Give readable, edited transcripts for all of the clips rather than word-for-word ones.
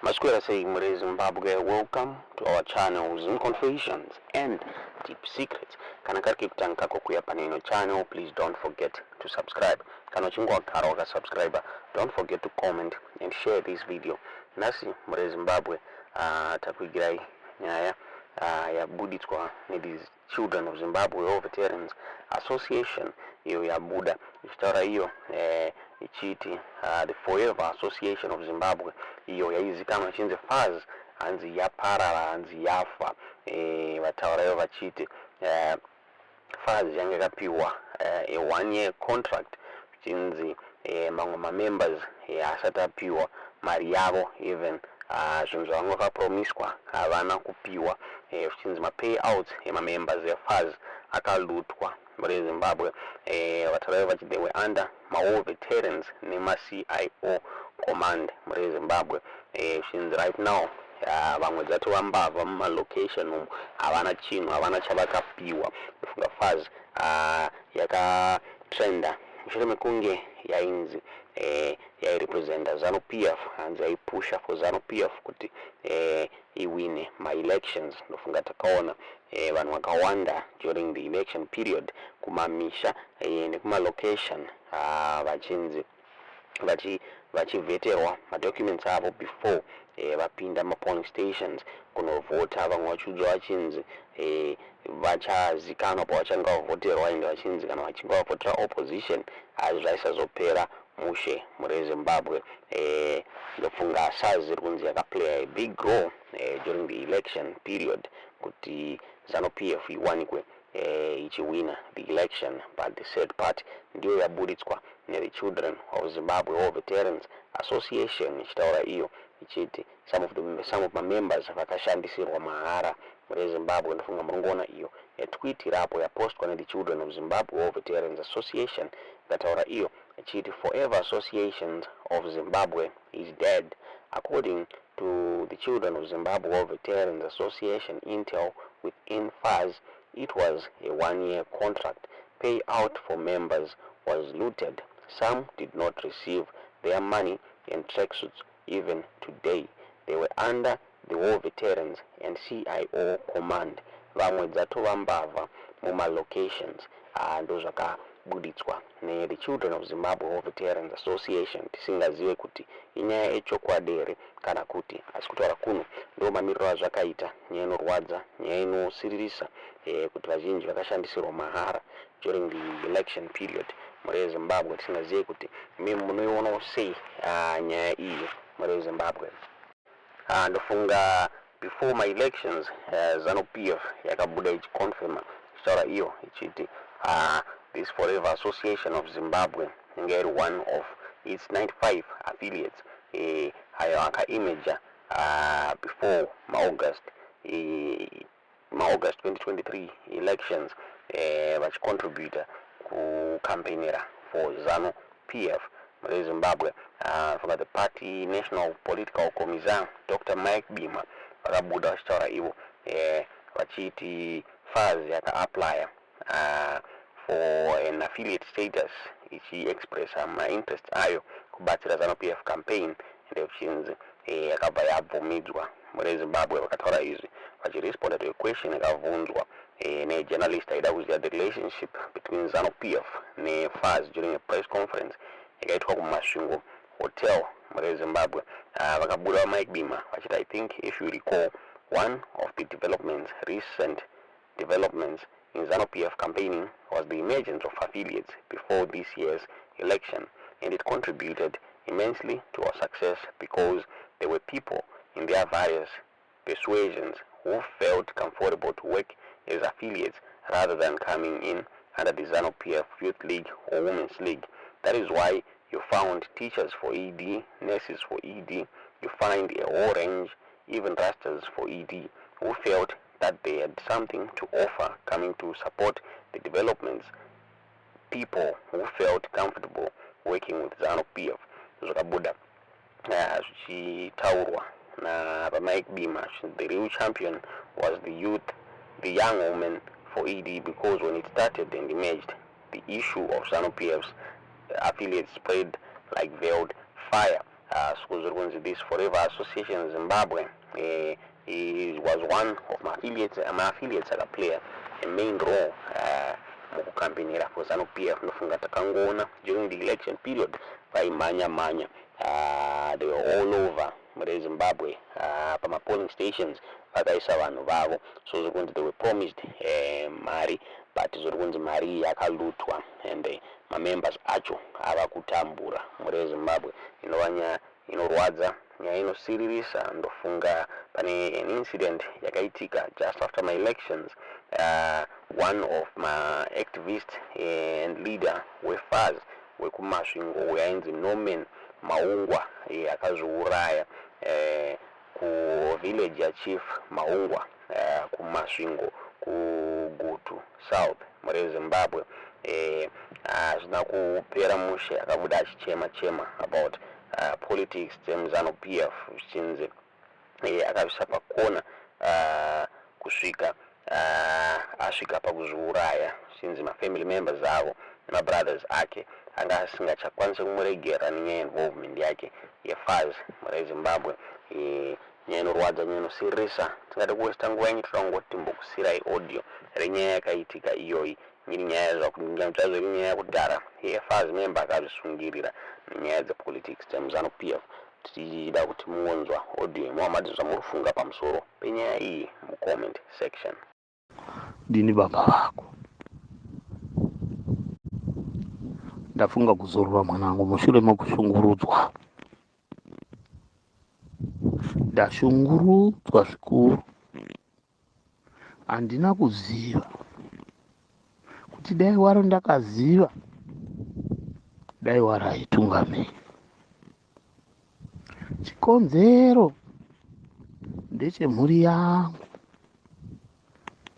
Masquera saying Zimbabwe, welcome to our channel Zim Confessions and Deep Secrets. Kana kari kutanga kuyapa nino channel, please don't forget to subscribe. Kana chingwa karoga subscriber, don't forget to comment and share this video. Nasi Zimbabwe takuigirai nyaya yabuditswa these Children of Zimbabwe or Veterans Association iyo yabuda ichitaura iyo ichiti the Forever Association of Zimbabwe iyo yaizikana chinze FAZ hanzi yaparara hanzi yafa vataurayo vachiti FAZ yange kapiwa a 1-year contract chinzi mamwe members asati apiwa mari yavo even zvinhu zvavanga vakapromiswa havana kupiwa zvichinzi mapayouts emamembers eFAZ akalutwa muri Zimbabwe. Vataurayo vachi they were under maall veterans nemaCIO command muri Zimbabwe. Zvichinzi right now vamwe dzati vambavha mumalocation umu havana chinhu havana chavakapiwa. Ifunga FAZ yakatrenda mushure mekunge yainzi yairepresenta ZANU-PF hanzi yaipusha for ZANU-PF kuti iwine ma-elections. Ndofunga takaona vanhu vakawanda during the election period kumamisha nekumalocation vachinzi vachiveterwa madocuments avo before vapinda mapolling stations kunovhota. Vamwe vachiudzwa vachinzi vachazikanwa pavachange vavhoterwa ende vachinzi kana vachinge vavhotera opposition zvaisazopera mushe muri Zimbabwe. Ndofunga SARS iri kunzi yakaplaya a big role during the election period kuti ZANU-PF iwanikwe ichiwina the election, but the third party ndiyo yabuditswa the Children of Zimbabwe or Veterans Association ichitaura iyo ichiti some of my members vakashandisirwa mahara muri Zimbabwe. Ndofunga murongoona iyo tweet irapo yapostwa the Children of Zimbabwe or Veterans Association ikataura iyo ichiti Forever Association of Zimbabwe is dead. According to the Children of Zimbabwe or Veterans Association intel within FAZ, it was a 1-year contract. Payout for members was looted. Some did not receive their money and tracksuits even today. They were under the War Veterans and CIO command. Vamwe dzatova mbavha mumalocations ndozvakabuditswa the Children of Zimbabwe or Veterans Association. Tisingazive kuti inyaya yechokwadi here kana kuti asi kutaura kuno ndo mamiriro azvakaita. Nyaya inorwadza, nyaya inosiririsa kuti vazhinji vakashandisirwa mahara during the election period muri Zimbabwe. Tisingazive kuti munoiona sei nyaya iyi muri Zimbabwe. Ndofunga before my elections ZANU-PF yakabuda ichiconfirma ichitaura iyo ichiti this Forever Association of Zimbabwe inge iri one of its 95 affiliates ayo akaimeja before August 2023 elections vachicontributa kukampenera for ZANU-PF muri Zimbabwe. From the party National Political Commissar Dr. Mike Bima vakabuda vachitaura ivo vachiti FAZ yakaaplya for an affiliate status ichiexpressa ma-interest ayo kubatsira ZANU-PF campaign ende vichinzi yakabva yabvumidzwa muri Zimbabwe. Vakataura izvi vachiresponda to a question yakabvunzwa nejournalist aida kuziva the relationship between ZANU-PF neFAZ during a press conference yakaitwa kumasvingo hotel muri Zimbabwe. Vakabuda Mike Bima vachiti I think if you recall, one of the recent developments in ZANU-PF campaigning was the emergence of affiliates before this year's election, and it contributed immensely to our success because there were people in their various persuasions who felt comfortable to work as affiliates rather than coming in under the ZANU-PF Youth League or Women's League. That is why you found teachers for ED, nurses for ED, you find a whole range, even rasters for ED, who felt that they had something to offer coming to support the developments. People who felt comfortable working with ZANU-PF. Zvakabuda zvichitaurwa naMike Bima, the real champion was the young woman for ED, because when it started and emerged, the issue of ZANU-PF's affiliates spread like veiled fire schools kunzi this Forever Association Zimbabwe. He was one of my affiliates akaplaya a main role mukukampenera for ZANU-PF. Nofunga takangoona during the election period vaimhanya they were all over Zimbabwe pama polling stations vakaisa vanhu vavo, so zviri kunzi they were promised mari, but zviri kunzi mari yakalutwa and mamembers acho ava kutambura Zimbabwe. Inova inorwadza, nyaya inosiririsa. Ndofunga pane an incident yakaitika just after my elections. One of my activists and leader weFAZ wekumasvingo uyainzi Norman Maungwa akazviuraya ku village ya Chief Maungwa kumasvingo kuGutu South Zimbabwe. Zvina kupera mushe akabuda achichema about politics dzemuZANU-PF zvichinzi akavisa pakona kusvika asvika pakuzviuraya, since mafamily members avo nemabrothers ake anga asingachakwanisi kumuregera nenyaya involvement yake yeFAZ Zimbabwe. Nyaya inorwadza, nyaya inosiririsa. Tingade kuwesta nguva yenyu todangoti timbokusirai audio renyaya yakaitika iyoyi. Nyiri nyaya zvakunyamutsazo iri nyaya yakudhara yeFAZ member akazvisungirira nenyaya dzepolitics dzemuZANU-PF. Tichida kuti muonzwa audio yeMuhammad zvamurifunga pamusoro penyaya iyi mucomment section. Ndini baba vako, ndafunga kuzorora mwanangu mushure mokushungurudzwa. Ndashungurudzwa zvikuru, handina kuziva kuti dai waro ndakaziva dai waraitungamei. Chikonzero ndechemhuri yangu,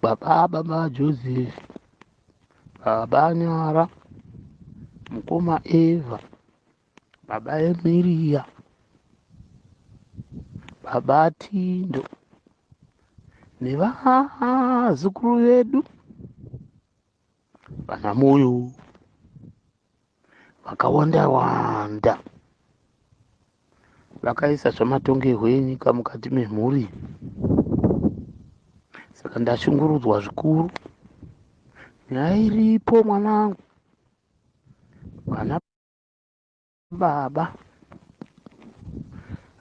baba Joseph, baba Nyara, mukoma Eva, baba Emilia, baba Tindo nevazukuru vedu vana moyo vakawanda vakaisa zvamatongerwo enyika mukati memhuri. Saka ndashungurudzwa zvikuru. Nyaya iripo mwanangu, vana baba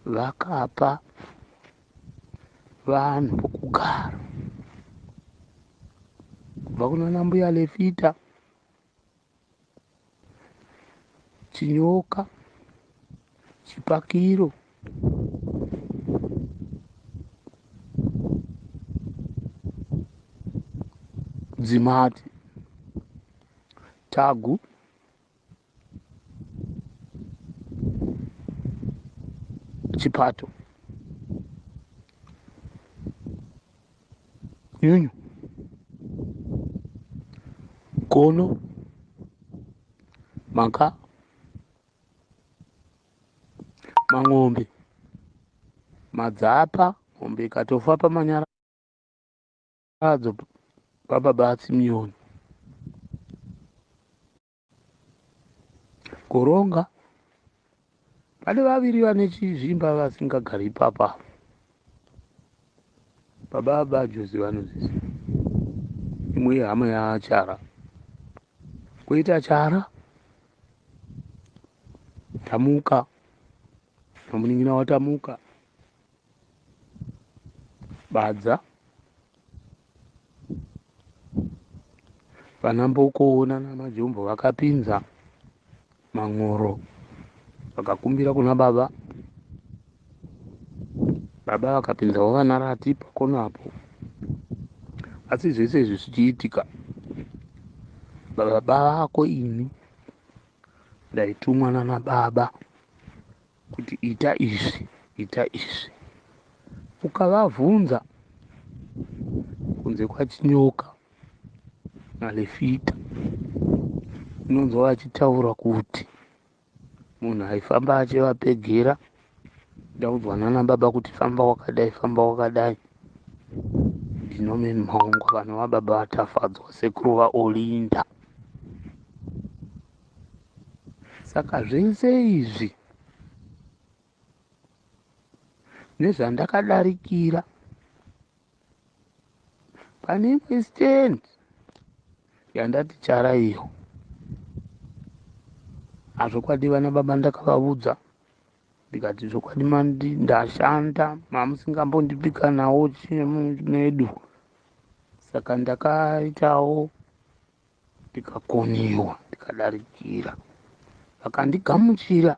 vakapa vanhu pokugara kubva kuna mbuya Lefita, Chinyoka, Chipakiro, Dzimati, Tagu, Chipato, Nyunyu, Kono, Maka, Mang'ombe, Madzapa, ng'ombe ikatofa pamanyara adzo pababa Simeoni, Goronga, pane vaviri vane chizvimba vasingagari ipapa. Baba Jose vanozviziva. Imwe hama yaChara, koita Chara, Tamuka, nomuningina waTamuka, Badza, vanambokoona namajombo vakapinza Mang'oro vakakumbira kuna baba vakapinzawo vanarati pakonapo. Asi zvese izvi zvichiitika, baba vako ini ndaitumwa nana baba kuti ita izvi. Ukavabvunza kunze kwaChinyoka naLefita, unonzwa vachitaura kuti munhu aifamba achivapegera. Ndaudzwa nana baba kuti famba wakadai. Ndinomeni Maungwa, vana vababa vatafadzwa, sekuru vaOlinda. Saka zvese izvi nezvandakadarikira. Pane imwe stand yandati charaiyo, azvokwadi vana baba ndakavaudza ndikati zvokwadi ndashanda mamusingambondipika nawo chinedu. Saka ndakaitawo ndikakoniwa ndikadarikira, vakandigamuchira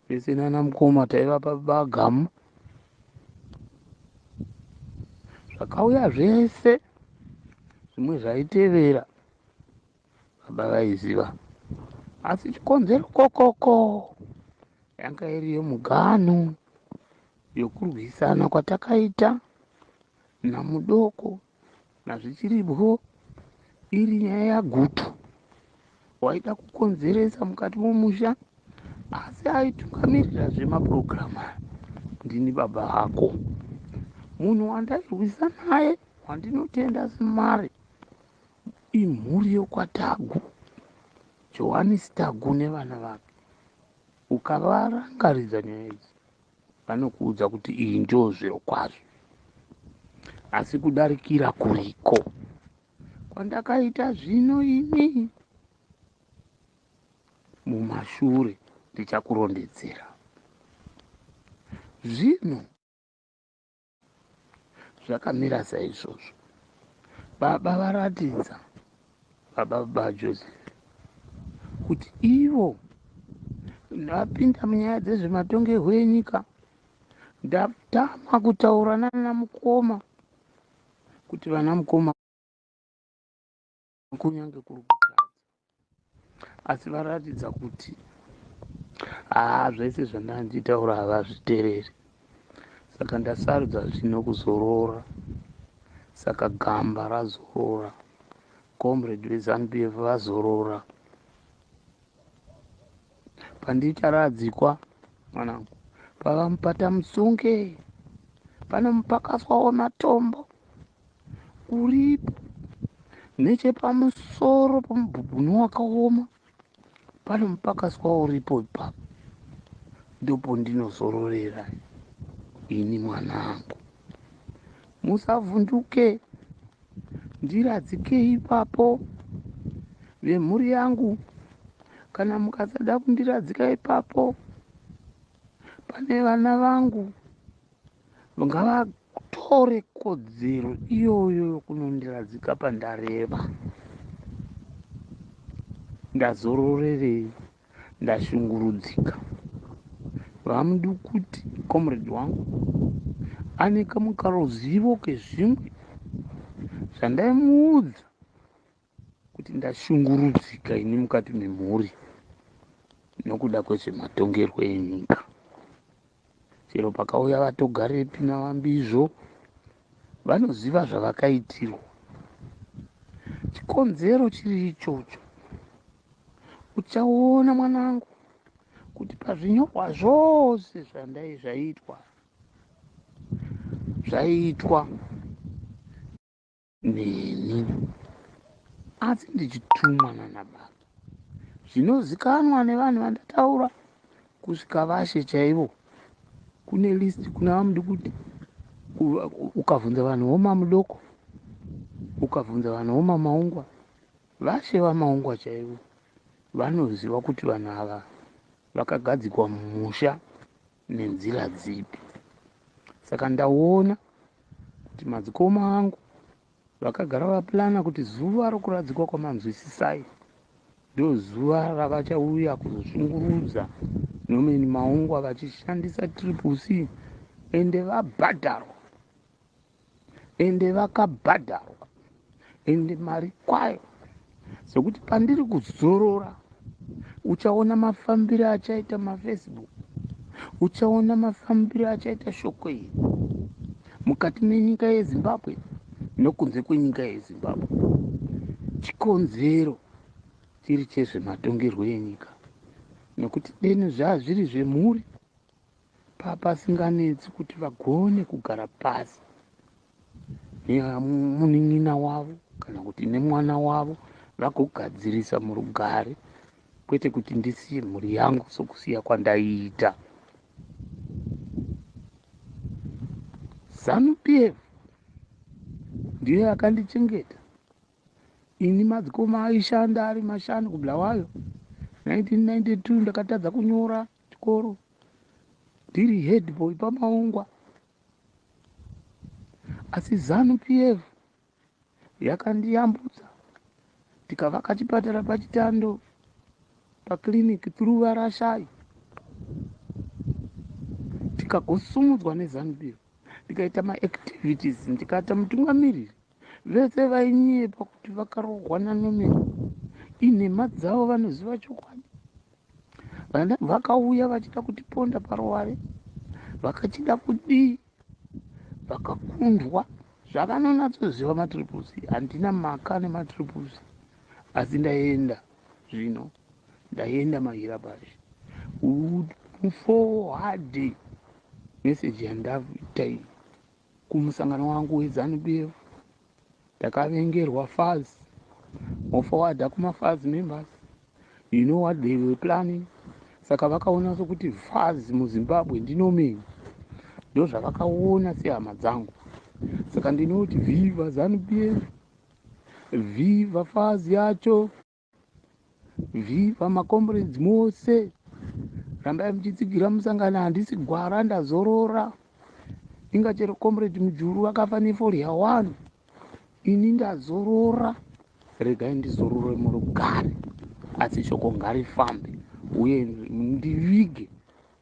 vese nana mukoma taiva pabagamu. Zvakauya zvese zvimwe zvaitevera baba vaiziva, asi chikonzero kokoko yanga iri yomugano, yokurwisana kwatakaita namudoko nazvichiribwo, iri nyaya yagutu waida kukonzeresa mukati momusha, asi aitungamirira zvemapurogiramu ndini baba ako. Munhu wandairwisa naye wandinotenda simari imhuri yokwatagu, Johani Tagu nevana vake. Ukavarangaridza nyaya idzi vanokuudza kuti iyi ndio zviro kwazvo. Asi kudarikira kuriko kwandakaita zvino ini mumashure ndichakurondedzera. Zvino zvakamira saizvozvo. Baba varatidza, baba Joseph, kuti ivo ndapinda munyaya dzezvematongerwo enyika, ndatama kutaura nana mukoma kuti vana mukoma kunyange kuri kutadza, asi varatidza kuti zvese zvandanditaura havazvitereri. Saka ndasarudza zvino kuzorora. Saka gamba razorora, comrade weZANU-PF vazorora. Pandicharadzikwa mwanangu, pavamupata musunge panomupakaswawo matombo uripo, nechepamusoro pomubhubhunu wakaoma panomupakaswawo uripo ipapo. Ndopo ndinozororera ini mwanangu. Musavhunduke, ndiradzike ipapo. Vemhuri yangu, kana mukasada kundiradzika ipapo, pane vana vangu ngavatore kodzero iyoyo yokunondiradzika pandareva. Ndazororerei, ndashungurudzika. Vamudu kuti comrade wangu ane kamukaruzivo kezvimwe zvandaimuudza kuti ndashungurudzika ini mukati memhuri nokuda kwezvematongerwo enyika. Chero pakauya vatogarepi navambizvo vanoziva zvavakaitirwa. Chikonzero chiri ichocho. Uchaona mwanangu kuti pazvinyorwa zvose zvaitwa neni, asi ndichitumwa nana baba. Zvinozikanwa nevanhu vandataura kusvika vashe chaivo. Kune listi kuna vamudu kuti ukavhunza vanhu voma mudoko, ukavhunza vanhu voma maungwa, vashe vamaungwa chaivo vanoziva kuti vanhu ava vakagadzikwa mumusha nenzira dzipi. Saka ndaona kuti madzikoma angu vakagara vapulana kuti zuva rokuradzikwa kwamanzwisisai ndo zuva ravachauya kuzoshungurudza nomeni maungwa vachishandisa triple-C, ende vabhadharwa, ende vakabhadharwa, ende mari kwayo. Sokuti pandiri kuzorora uchaona mafambiro achaita maFacebook, uchaona mafambiro achaita shoko iri mukati menyika yeZimbabwe nokunze kwenyika yeZimbabwe. Chikonzero chiri chezvematongerwo enyika, nekuti deni zvazviri zvemhuri pasinganetsi kuti vagone kugara pasi nemunun'ina wavo kana kuti nemwana wavo vagogadzirisa murugare, kwete kuti ndisiye mhuri yangu sokusiya kwandaiita. ZANU-PF ndiye akandichengeta. Ini madzikoma aishanda ari mashanu kuBulawayo. 1992 ndakatadza kunyora chikoro ndiri head boy paMaungwa, asi ZANU-PF yakandiyambutsa. Tikavaka chipatara paChitando, pakiriniki through Varashai, tikagosumudzwa neZANU-PF, tikaita maactivities, ndikata mutungamiriri vese vainyepa kuti vakarohwa naNomeni. Inhema dzavo vanoziva chokwadi. Vakauya vachida kutiponda paruware, vakachida kudii, vakakundwa zvavanonatsoziva matripusi. Handina maka nematripusi, asi ndaenda zvino, ndaenda Mahira Bashi. Muforward message yandaita iyi kumusangano wangu weZANU-PF, ndakavengerwa FAZ. Moforward kumaFAZ members, you know what they were planning. Saka vakaona sokuti FAZ muZimbabwe ndiNomeni, ndo zvavakaona sehama dzangu. Saka ndinoti viva ZANU-PF, viva FAZ yacho, viva makomrades mose. Rambai muchitsigira musangano, handisi gwara, ndazorora. Inga chero comrade Mujuru akafa neforya 1, ini ndazorora. Regai ndizorore murugare, asi shoko ngarifambe uye ndivige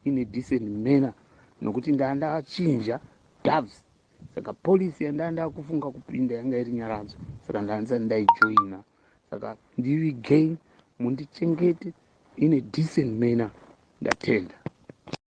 in a decent manner, nokuti ndandachinja doves. Saka polisi yandanda kufunga kupinda yanga iri Nyaranzo, saka ndanza ndaijoina. Saka ndivigei, mundichengete in a decent manner. Ndatenda.